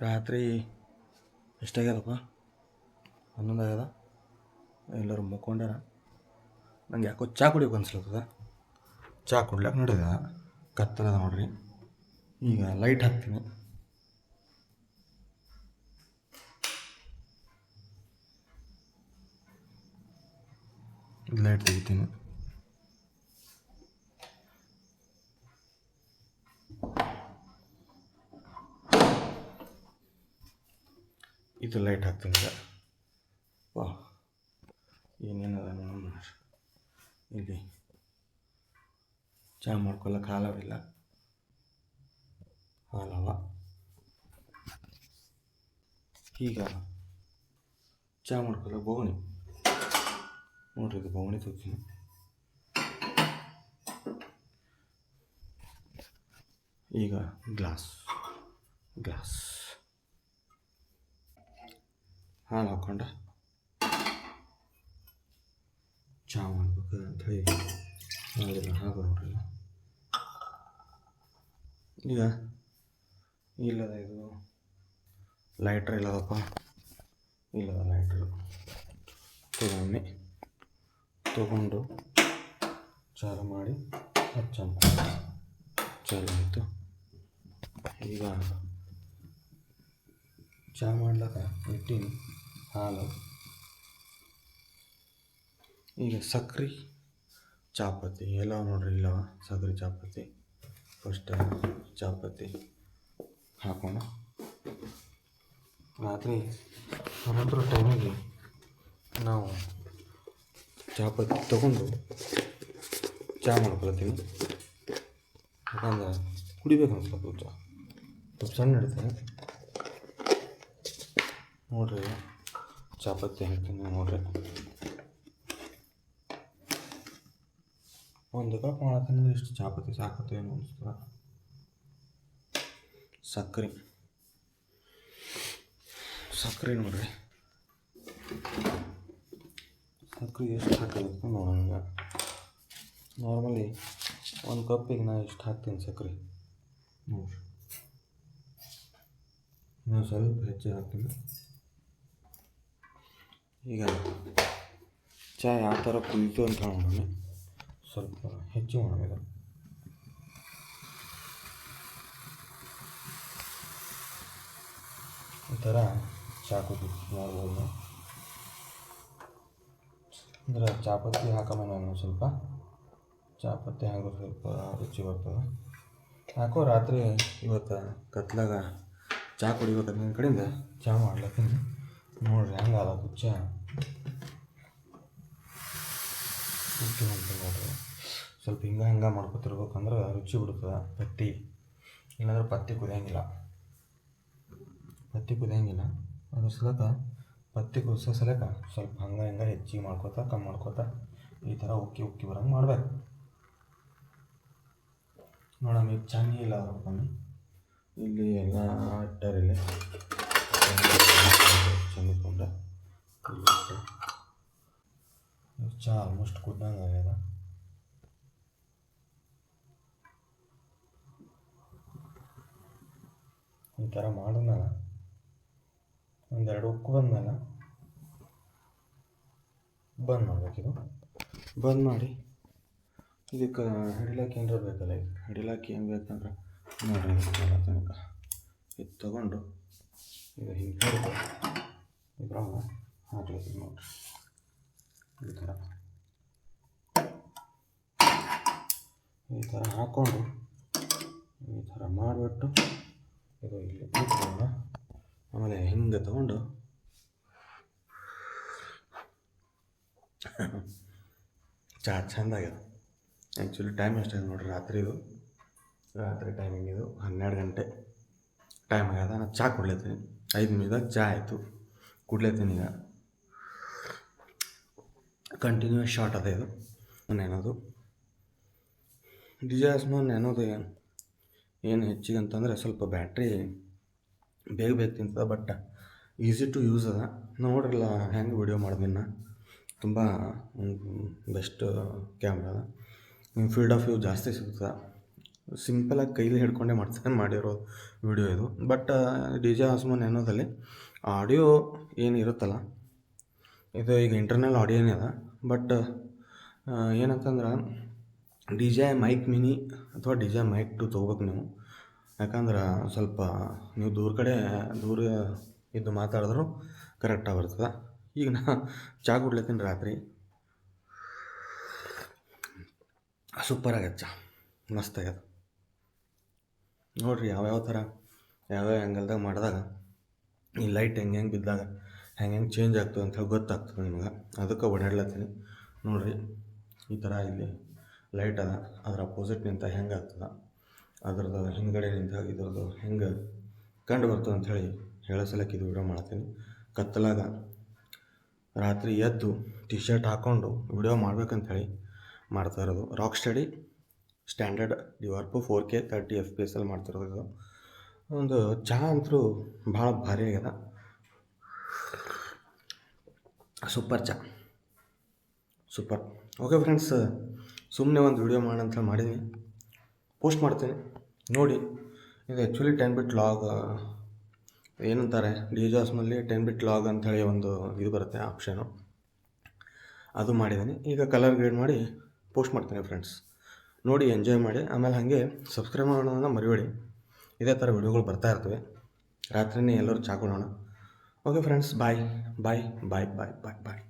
ರಾತ್ರಿ ಎಷ್ಟಾಗ್ಯದಪ್ಪ? 11 ಆಗ್ಯದ. ಎಲ್ಲರೂ ಮುಕ್ಕೊಂಡಾರ. ನಂಗೆ ಯಾಕೋ ಚಹಾ ಕುಡಿಯೋಕೆ ಅನ್ಸ್ಲತ್ತದ. ಚಹಾ ಕುಡ್ಲಕ್ಕೆ ನೋಡಿದ ಕತ್ತಲದ ನೋಡ್ರಿ. ಈಗ ಲೈಟ್ ಹಾಕ್ತೀನಿ. ಲೈಟ್ ತೆಗಿತೀನಿ. ಇದು ಲೈಟ್ ಹಾಕ್ತೀನಿ ಈಗ. ವಾ, ಏನೇನದ ನೋಡಿ. ಇಲ್ಲಿ ಚಹಾ ಮಾಡ್ಕೊಳಕ್ಕೆ ಹಾಲವಿಲ್ಲ, ಹಾಲವ. ಈಗ ಚಹಾ ಮಾಡ್ಕೊಳಕ್ಕೆ ಬೋಗಣಿ ನೋಡ್ರಿ. ಇದು ಬೋಗಣಿ ತೊಗ್ತೀನಿ. ಈಗ ಗ್ಲಾಸ್ ಹಾಲು ಹಾಕ್ಕೊಂಡ ಚಹಾ ಮಾಡ್ಬೇಕು ಅಂತ ಹೇಳಿ ಮಾಡಿಲ್ಲ. ಹಾಗೆ ನೋಡ್ರಿ. ಈಗ ಇಲ್ಲದ ಇದು ಲೈಟ್ರ್ ಇಲ್ಲದಪ್ಪ. ಇಲ್ಲದ ಲೈಟ್ರು ತಗೊಂಡು ಚಾಲು ಮಾಡಿ ಹಚ್ಚಂತ ಚಾಲು ಆಯಿತು. ಈಗ ಚಹಾ ಮಾಡ್ಲಕ್ಕ ಇಟ್ಟಿನಿ ಹಾಲು. ಈಗ ಸಕ್ರೆ ಚಾಪತ್ತಿ ಎಲ್ಲ ನೋಡ್ರಿ. ಇಲ್ಲವ ಸಕ್ರೆ ಚಾಪತ್ತಿ. ಫಸ್ಟ್ ಚಾಪತ್ತಿ ಹಾಕೋಣ. ರಾತ್ರಿ 11 ಟೈಮಿಗೆ ನಾವು ಚಾಪತ್ತಿ ತೊಗೊಂಡು ಚಹಾ ಮಾಡ್ಕೊಳ್ತೀನಿ. ಯಾಕಂದ್ರೆ ಕುಡಿಬೇಕು ಅನ್ಸ್ಬೇಕು. ಚಹಾ ಸ್ವಲ್ಪ ಸಣ್ಣ ಹಿಡಿತೀನಿ ನೋಡ್ರಿ. ಚಾಪತ್ತಿ ಹಾಕ್ತೀನಿ ನೋಡ್ರಿ. ಒಂದು ಕಪ್ ಮಾಡತ್ತಂದ್ರೆ ಇಷ್ಟು ಚಾಪತ್ತಿ ಸಾಕತ್ತೆ ಏನು ಅನಿಸ್ತದ. ಸಕ್ಕರೆ ನೋಡ್ರಿ. ಸಕ್ಕರೆ ಎಷ್ಟು ಹಾಕಬೇಕು ನೋಡೋಣ. ನಾರ್ಮಲಿ ಒಂದು ಕಪ್ಪಿಗೆ ನಾನು ಇಷ್ಟು ಹಾಕ್ತೀನಿ ಸಕ್ಕರೆ ನೋಡ್ರಿ. ನಾನು ಸ್ವಲ್ಪ ಹೆಚ್ಚು ಹಾಕ್ತೀನಿ. ಈಗ ಚಹಾ ಯಾವ ಥರ ಕುದೀತು ಅಂತ ನೋಡೋಣ. ಸ್ವಲ್ಪ ಹೆಚ್ಚು ಮಾಡೋಣ. ಈ ಥರ ಚಹಾ ಕುದೀತು ನೋಡ್ಬೋದು. ಅಂದ್ರೆ ಚಾಪತ್ತಿ ಹಾಕೋಣ. ನಾನು ಸ್ವಲ್ಪ ಚಾಪತ್ತಿ ಹಾಕೋ ಸ್ವಲ್ಪ ರುಚಿ ಬರ್ತದೆ. ಯಾಕೋ ರಾತ್ರಿ ಇವತ್ತು ಕತ್ಲಾಗ ಚಹಾ ಕುಡಿಬೇಕಂತ ನನ್ನ ಕಡೆಯಿಂದ ಚಹಾ ಮಾಡ್ಲತ್ತೀನಿ ನೋಡ್ರಿ. ಹಂಗೆ ಆಲತ್ತು ಚಹಾ ಕುಟ್ಟಿ ಮಾಡ್ತೀನಿ ನೋಡ್ರಿ. ಸ್ವಲ್ಪ ಹಿಂಗೆ ಮಾಡ್ಕೊತಿರ್ಬೇಕಂದ್ರೆ ರುಚಿ ಬಿಡ್ತದೆ ಪತ್ತಿ. ಇಲ್ಲಾಂದ್ರೆ ಪತ್ತಿ ಕುದಿಯೋಂಗಿಲ್ಲ. ಅದ್ರ ಸಲಕ ಪತ್ತಿ ಕುದಿಸೋ ಸಲಕ ಸ್ವಲ್ಪ ಹಂಗೆ ಹೆಚ್ಚಿಗೆ ಮಾಡ್ಕೊತಾ ಕಮ್ಮಿ ಮಾಡ್ಕೊತಾ ಈ ಥರ ಉಕ್ಕಿ ಬರಂಗೆ ಮಾಡ್ಬೇಕು ನೋಡಮ್ಮ. ಈಗ ಚಹಾ ಇಲ್ಲ ಕಮ್ಮಿ. ಇಲ್ಲಿ ಎಲ್ಲ ಇಟ್ಟಾರಿಲ್ಲಿ ಚೆಂದಿಕೊಂಡ ಚಹಾ ಆಲ್ಮೋಸ್ಟ್ ಕುದ್ದಂಗೆ ಆಗ್ಯದ. ಈ ಥರ ಮಾಡಿದ್ಮೇಲೆ ಒಂದೆರಡು ಉಕ್ಕು ಬಂದಮೇಲೆ ಬಂದ್ ಮಾಡ್ಬೇಕಿದು. ಬಂದ್ ಮಾಡಿ ಇದಕ್ಕೆ ಹಿಡಿಲಾಕಿ ಏನಾರ ಬೇಕಲ್ಲ. ಈಗ ಹಿಡಿಲಾಕಿ ಏನು ಬೇಕಂದ್ರೆ ನೋಡ್ರಿ ತನಕ ಇದು ತೊಗೊಂಡು ಇದು ಹಿಂಗೆ ಹಿಡಿದು ಇದ್ರಾಗ ಹಾಕ್ಲಿಕ್ಕೆ ನೋಡ್ರಿ. ಈ ಥರ ಹಾಕ್ಕೊಂಡು ಈ ಥರ ಮಾಡಿಬಿಟ್ಟು ಇದು ಇಲ್ಲಿ ಇಟ್ಕೊಂಡು ಆಮೇಲೆ ಹಿಂಗೆ ತೊಗೊಂಡು ಚಹಾ ಚೆಂದಾಗ್ಯದ. ಆ್ಯಕ್ಚುಲಿ ಟೈಮ್ ಎಷ್ಟಾಗಿದೆ ನೋಡ್ರಿ. ರಾತ್ರಿ ಟೈಮಿಂಗ್ ಇದು 12 ಗಂಟೆ ಟೈಮ್ ಆಗ್ಯದ. ನಾನು ಚಹಾ ಕುಡ್ಲತ್ತೀನಿ. 5 ನಿಮಿಷದಾಗ ಚಹಾ ಆಯಿತು. ಕುಡ್ಲತ್ತೀನಿ ಈಗ. ಕಂಟಿನ್ಯೂಸ್ ಶಾರ್ಟ್ ಅದ ಇದು ನೆನೋದು. ಡಿಜಾಸ್ಮಾನ್ ನೆನೋದು ಏನು ಹೆಚ್ಚಿಗೆ ಅಂತಂದರೆ ಸ್ವಲ್ಪ ಬ್ಯಾಟ್ರಿ ಬೇಗ ತಿಂತದ. ಬಟ್ ಈಸಿ ಟು ಯೂಸ್ ಅದ. ನೋಡ್ರಲ್ಲ ಹೆಂಗೆ ವಿಡಿಯೋ ಮಾಡಿದಿನ. ತುಂಬ ಬೆಸ್ಟ್ ಕ್ಯಾಮ್ರಾ ಅದ. ನಿಮ್ಮ ಫೀಲ್ಡ್ ಆಫ್ ವ್ಯೂ ಜಾಸ್ತಿ ಸಿಗ್ತದೆ. ಸಿಂಪಲಾಗಿ ಕೈಲಿ ಹಿಡ್ಕೊಂಡೇ ಮಾಡಿರೋ ವಿಡಿಯೋ ಇದು. ಬಟ್ ಡಿ ಜೆ ಆಸ್ಮಾನ್ ಅನ್ನೋದಲ್ಲಿ ಆಡಿಯೋ ಏನು ಇರುತ್ತಲ್ಲ, ಇದು ಈಗ ಇಂಟರ್ನಲ್ ಆಡಿಯೋನೇ ಅದ. ಬಟ್ ಏನಂತಂದ್ರೆ ಡಿ ಜೆ ಮೈಕ್ ಮಿನಿ ಅಥವಾ ಡಿ ಜೆ ಮೈಕ್ 2 ತೊಗೋಬೇಕು ನೀವು. ಯಾಕಂದ್ರೆ ಸ್ವಲ್ಪ ನೀವು ದೂರ ಇದ್ದು ಮಾತಾಡಿದ್ರು ಕರೆಕ್ಟಾಗಿ ಬರ್ತದೆ. ಈಗ ನಾ ಚಹಾ ಕುಡ್ಲತ್ತೀನಿ ರಾತ್ರಿ, ಸೂಪರ್ ಆಗೈತೆ ಚಹಾ, ಮಸ್ತ್ ಆಗ್ಯದ ನೋಡಿರಿ. ಯಾವ್ಯಾವ ಥರ ಯಾವ್ಯಾವ ಆ್ಯಂಗಲ್ದಾಗ ಮಾಡಿದಾಗ ಈ ಲೈಟ್ ಹೆಂಗೆ ಬಿದ್ದಾಗ ಹೆಂಗೆ ಚೇಂಜ್ ಆಗ್ತದೆ ಅಂತ ಹೇಳಿ ಗೊತ್ತಾಗ್ತದೆ ನಿಮ್ಗೆ. ಅದಕ್ಕೆ ಓಡಾಡ್ಲತ್ತೀನಿ ನೋಡಿರಿ. ಈ ಥರ ಇಲ್ಲಿ ಲೈಟ್ ಅದ, ಅದ್ರ ಅಪೋಸಿಟ್ ನಿಂತ ಹೆಂಗೆ ಆಗ್ತದೆ, ಅದ್ರದ್ದು ಹಿಂದ್ಗಡೆ ನಿಂತಾಗ ಇದ್ರದ್ದು ಹೆಂಗೆ ಕಂಡು ಬರ್ತದೆ ಅಂಥೇಳಿ ಹೇಳೋ ಸಲಕ್ಕೆ ಇದು ವಿಡಿಯೋ ಮಾಡ್ತೀನಿ. ಕತ್ತಲಾಗ ರಾತ್ರಿ ಎದ್ದು ಟಿ ಶರ್ಟ್ ಹಾಕ್ಕೊಂಡು ವಿಡಿಯೋ ಮಾಡ್ಬೇಕಂಥೇಳಿ ಮಾಡ್ತಾ ಇರೋದು. Rock steady standard dewarp 4K 30 FPS ಅಲ್ಲಿ ಮಾಡ್ತಿರೋದು ಇದು. ಒಂದು ಚಹಾ ಅಂತೂ ಭಾಳ ಭಾರಿ ಆಗ್ಯದ, ಸೂಪರ್ ಚಹಾ, ಸೂಪರ್. ಓಕೆ ಫ್ರೆಂಡ್ಸ್, ಸುಮ್ಮನೆ ಒಂದು ವಿಡಿಯೋ ಮಾಡೋಂಥೇಳಿ ಮಾಡಿದ್ದೀನಿ, ಪೋಸ್ಟ್ ಮಾಡ್ತೀನಿ ನೋಡಿ. ಇದು ಆ್ಯಕ್ಚುಲಿ 10 ಬಿಟ್ ಲಾಗ್ ಏನಂತಾರೆ, ಡಿ ಜೆ ಆಸ್ಮಾನಲ್ಲಿ 10 ಬಿಟ್ ಲಾಗ್ ಅಂಥೇಳಿ ಒಂದು ಇದು ಬರುತ್ತೆ ಆಪ್ಷನು, ಅದು ಮಾಡಿದ್ದೀನಿ. ಈಗ ಕಲರ್ ಗ್ರೇಡ್ ಮಾಡಿ ಪೋಸ್ಟ್ ಮಾಡ್ತೀನಿ ಫ್ರೆಂಡ್ಸ್, ನೋಡಿ ಎಂಜಾಯ್ ಮಾಡಿ. ಆಮೇಲೆ ಹಾಗೆ ಸಬ್ಸ್ಕ್ರೈಬ್ ಮಾಡೋದನ್ನ ಮರಿಬೇಡಿ, ಇದೇ ಥರ ವಿಡಿಯೋಗಳು ಬರ್ತಾ ಇರ್ತವೆ. ರಾತ್ರಿನೇ ಎಲ್ಲರೂ ಚಹಾ ಕುಡಿಯೋಣ. ಓಕೆ ಫ್ರೆಂಡ್ಸ್, ಬಾಯ್ ಬಾಯ್ ಬಾಯ್ ಬಾಯ್ ಬಾಯ್ ಬಾಯ್.